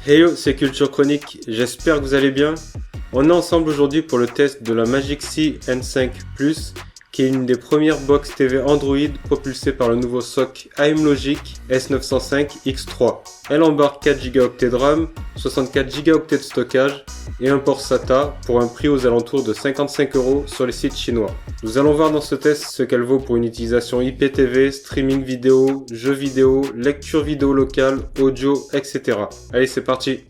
Hey yo, c'est Culture Chronique, j'espère que vous allez bien. On est ensemble aujourd'hui pour le test de la Magic C N5 Plus, qui est une des premières box TV Android propulsée par le nouveau SoC AM Logic S905X3. Elle embarque 4 Go de RAM, 64 Go de stockage et un port SATA pour un prix aux alentours de 55 € sur les sites chinois. Nous allons voir dans ce test ce qu'elle vaut pour une utilisation IPTV, streaming vidéo, jeux vidéo, lecture vidéo locale, audio, etc. Allez, c'est parti!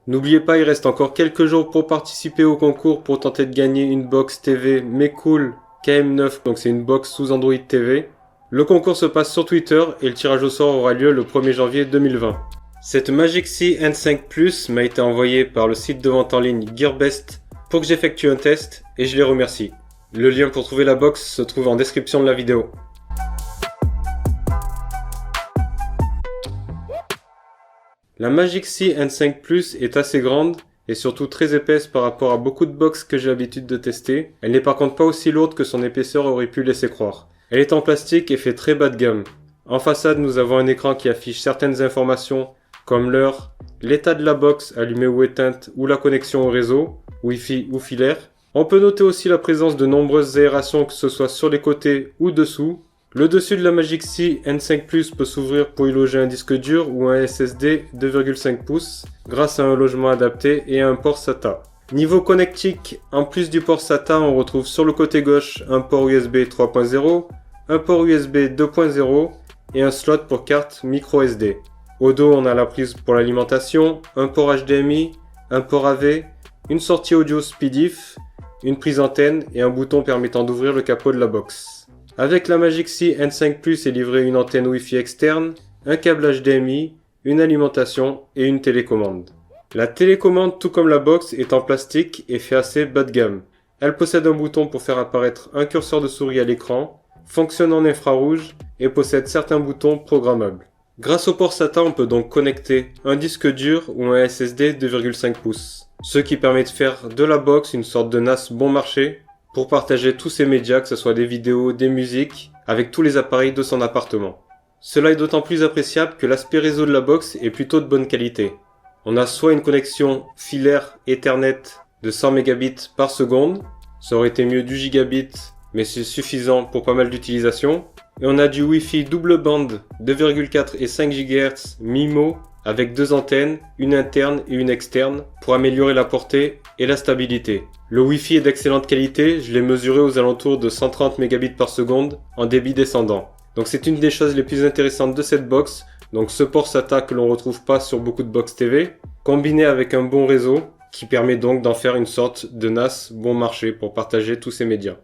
N'oubliez pas, il reste encore quelques jours pour participer au concours pour tenter de gagner une box TV Mecool KM9, donc c'est une box sous Android TV. Le concours se passe sur Twitter et le tirage au sort aura lieu le 1er janvier 2020. Cette Magic C N5 Plus m'a été envoyée par le site de vente en ligne Gearbest pour que j'effectue un test et je les remercie. Le lien pour trouver la box se trouve en description de la vidéo. La Magic C N5 Plus est assez grande et surtout très épaisse par rapport à beaucoup de box que j'ai l'habitude de tester. Elle n'est par contre pas aussi lourde que son épaisseur aurait pu laisser croire. Elle est en plastique et fait très bas de gamme. En façade, nous avons un écran qui affiche certaines informations comme l'heure, l'état de la box allumée ou éteinte ou la connexion au réseau, Wi-Fi ou filaire. On peut noter aussi la présence de nombreuses aérations que ce soit sur les côtés ou dessous. Le dessus de la Magic C N5 Plus peut s'ouvrir pour y loger un disque dur ou un SSD 2,5 pouces grâce à un logement adapté et à un port SATA. Niveau connectique, en plus du port SATA, on retrouve sur le côté gauche un port USB 3.0, un port USB 2.0 et un slot pour carte microSD. Au dos, on a la prise pour l'alimentation, un port HDMI, un port AV, une sortie audio SpeedIF, une prise antenne et un bouton permettant d'ouvrir le capot de la box. Avec la Magic C N5 Plus est livrée une antenne Wi-Fi externe, un câble HDMI, une alimentation et une télécommande. La télécommande, tout comme la box, est en plastique et fait assez bas de gamme. Elle possède un bouton pour faire apparaître un curseur de souris à l'écran, fonctionne en infrarouge et possède certains boutons programmables. Grâce au port SATA, on peut donc connecter un disque dur ou un SSD 2,5 pouces, ce qui permet de faire de la box une sorte de NAS bon marché pour partager tous ses médias, que ce soit des vidéos, des musiques, avec tous les appareils de son appartement. Cela est d'autant plus appréciable que l'aspect réseau de la box est plutôt de bonne qualité. On a soit une connexion filaire Ethernet de 100 Mbps par seconde, ça aurait été mieux du gigabit, mais c'est suffisant pour pas mal d'utilisations. Et on a du Wi-Fi double bande 2,4 et 5 GHz MIMO avec deux antennes, une interne et une externe, pour améliorer la portée et la stabilité. Le Wi-Fi est d'excellente qualité, je l'ai mesuré aux alentours de 130 Mbps par seconde en débit descendant. Donc c'est une des choses les plus intéressantes de cette box, donc ce port SATA que l'on retrouve pas sur beaucoup de box TV, combiné avec un bon réseau, qui permet donc d'en faire une sorte de NAS bon marché pour partager tous ces médias.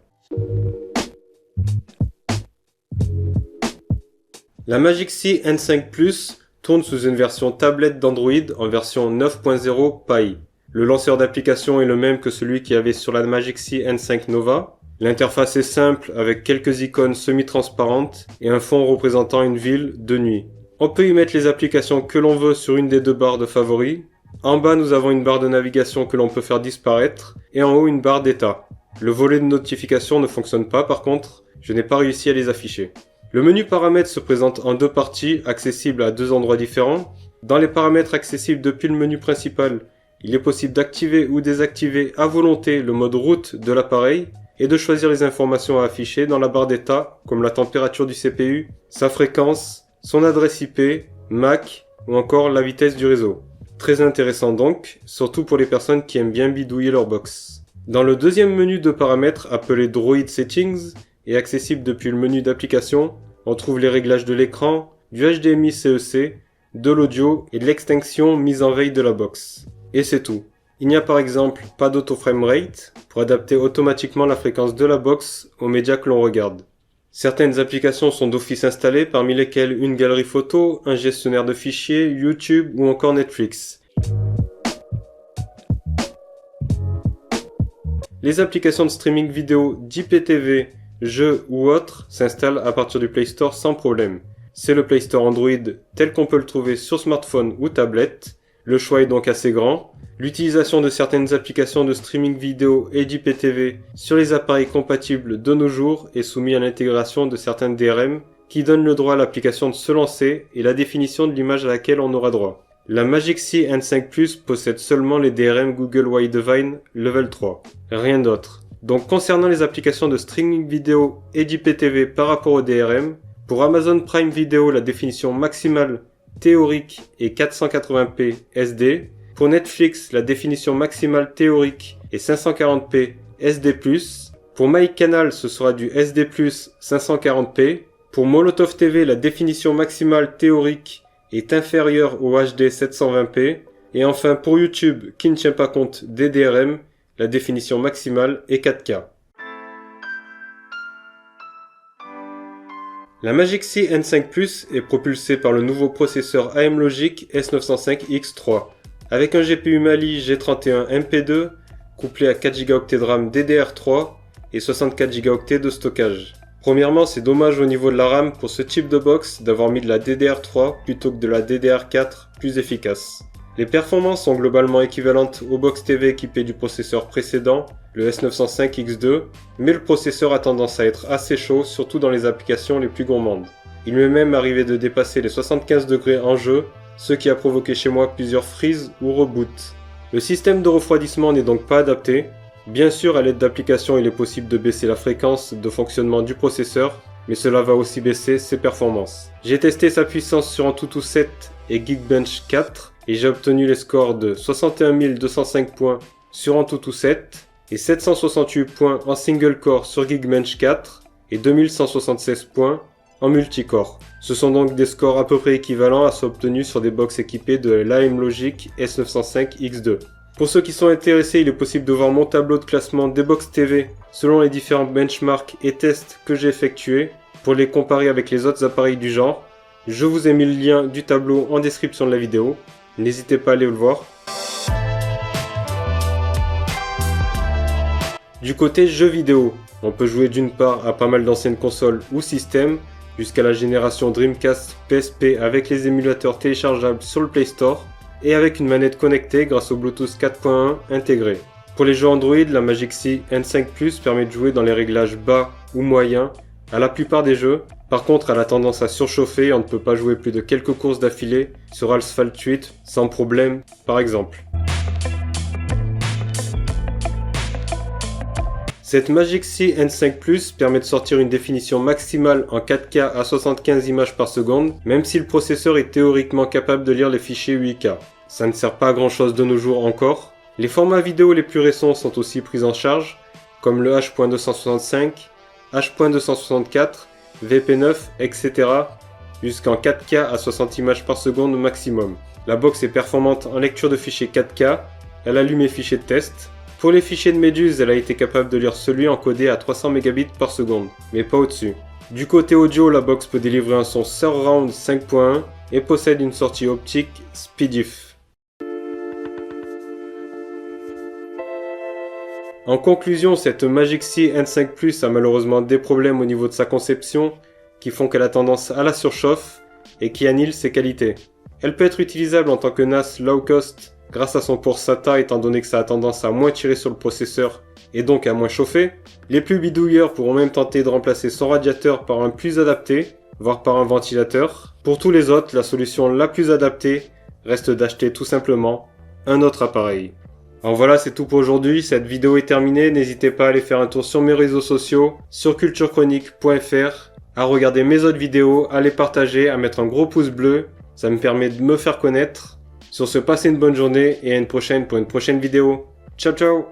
La Magic C N5 Plus tourne sous une version tablette d'Android en version 9.0 Pie. Le lanceur d'application est le même que celui qu'il y avait sur la Magic C N5 Nova. L'interface est simple avec quelques icônes semi-transparentes et un fond représentant une ville de nuit. On peut y mettre les applications que l'on veut sur une des deux barres de favoris. En bas, nous avons une barre de navigation que l'on peut faire disparaître et en haut une barre d'état. Le volet de notification ne fonctionne pas par contre, je n'ai pas réussi à les afficher. Le menu paramètres se présente en deux parties, accessibles à deux endroits différents. Dans les paramètres accessibles depuis le menu principal, il est possible d'activer ou désactiver à volonté le mode route de l'appareil et de choisir les informations à afficher dans la barre d'état, comme la température du CPU, sa fréquence, son adresse IP, MAC ou encore la vitesse du réseau. Très intéressant donc, surtout pour les personnes qui aiment bien bidouiller leur box. Dans le deuxième menu de paramètres appelé Droid Settings, et accessible depuis le menu d'application, on trouve les réglages de l'écran, du HDMI CEC, de l'audio et de l'extinction mise en veille de la box. Et c'est tout. Il n'y a par exemple pas d'auto-framerate pour adapter automatiquement la fréquence de la box aux médias que l'on regarde. Certaines applications sont d'office installées, parmi lesquelles une galerie photo, un gestionnaire de fichiers, YouTube ou encore Netflix. Les applications de streaming vidéo d'IPTV, jeux ou autres s'installent à partir du Play Store sans problème. C'est le Play Store Android tel qu'on peut le trouver sur smartphone ou tablette. Le choix est donc assez grand. l'utilisation de certaines applications de streaming vidéo et d'IPTV sur les appareils compatibles de nos jours est soumis à l'intégration de certaines DRM qui donnent le droit à l'application de se lancer et la définition de l'image à laquelle on aura droit. La Magic C N5 Plus possède seulement les DRM Google Widevine Level 3, rien d'autre. Donc concernant les applications de streaming vidéo et d'IPTV par rapport au DRM, pour Amazon Prime Video la définition maximale théorique est 480p SD, pour Netflix la définition maximale théorique est 540p SD+, pour MyCanal ce sera du SD+, 540p, pour Molotov TV la définition maximale théorique est inférieure au HD 720p, et enfin pour YouTube qui ne tient pas compte des DRM, la définition maximale est 4K. La Magic C N5 Plus est propulsée par le nouveau processeur AM-Logic S905X3, avec un GPU Mali G31 MP2 couplé à 4 Go de RAM DDR3 et 64 Go de stockage. Premièrement, c'est dommage au niveau de la RAM pour ce type de box d'avoir mis de la DDR3 plutôt que de la DDR4 plus efficace. Les performances sont globalement équivalentes aux box TV équipées du processeur précédent, le S905X2, mais le processeur a tendance à être assez chaud, surtout dans les applications les plus gourmandes. Il m'est même arrivé de dépasser les 75 degrés en jeu, ce qui a provoqué chez moi plusieurs freezes ou reboots. Le système de refroidissement n'est donc pas adapté. Bien sûr, à l'aide d'applications, il est possible de baisser la fréquence de fonctionnement du processeur, mais cela va aussi baisser ses performances. J'ai testé sa puissance sur Antutu 7 et Geekbench 4, et j'ai obtenu les scores de 61 205 points sur Antutu 7 et 768 points en single core sur Geekbench 4 et 2176 points en multicore. Ce sont donc des scores à peu près équivalents à ceux obtenus sur des box équipées de l'AM-Logic S905X2. Pour ceux qui sont intéressés, il est possible de voir mon tableau de classement des box TV selon les différents benchmarks et tests que j'ai effectués pour les comparer avec les autres appareils du genre. Je vous ai mis le lien du tableau en description de la vidéo. N'hésitez pas à aller le voir. Du côté jeux vidéo, on peut jouer d'une part à pas mal d'anciennes consoles ou systèmes, jusqu'à la génération Dreamcast PSP avec les émulateurs téléchargeables sur le Play Store, et avec une manette connectée grâce au Bluetooth 4.1 intégré. Pour les jeux Android, la Magic C N5 Plus permet de jouer dans les réglages bas ou moyens à la plupart des jeux. Par contre, elle a tendance à surchauffer et on ne peut pas jouer plus de quelques courses d'affilée sur Asphalt 8 sans problème, par exemple. Cette Magic C N5 Plus permet de sortir une définition maximale en 4K à 75 images par seconde, même si le processeur est théoriquement capable de lire les fichiers 8K. Ça ne sert pas à grand chose de nos jours encore. Les formats vidéo les plus récents sont aussi pris en charge, comme le H.265, H.264, VP9, etc. jusqu'en 4K à 60 images par seconde maximum. La box est performante en lecture de fichiers 4K, elle allume les fichiers de test. Pour les fichiers de Meduse, elle a été capable de lire celui encodé à 300 Mbps par seconde, mais pas au-dessus. Du côté audio, la box peut délivrer un son Surround 5.1 et possède une sortie optique SpeedIF. En conclusion, cette Magic C N5 Plus a malheureusement des problèmes au niveau de sa conception qui font qu'elle a tendance à la surchauffe et qui annihilent ses qualités. Elle peut être utilisable en tant que NAS low cost grâce à son port SATA étant donné que ça a tendance à moins tirer sur le processeur et donc à moins chauffer. Les plus bidouilleurs pourront même tenter de remplacer son radiateur par un plus adapté, voire par un ventilateur. Pour tous les autres, la solution la plus adaptée reste d'acheter tout simplement un autre appareil. Alors voilà, c'est tout pour aujourd'hui, cette vidéo est terminée, n'hésitez pas à aller faire un tour sur mes réseaux sociaux, sur culturechronique.fr, à regarder mes autres vidéos, à les partager, à mettre un gros pouce bleu, ça me permet de me faire connaître. Sur ce, passez une bonne journée et à une prochaine pour une prochaine vidéo. Ciao ciao!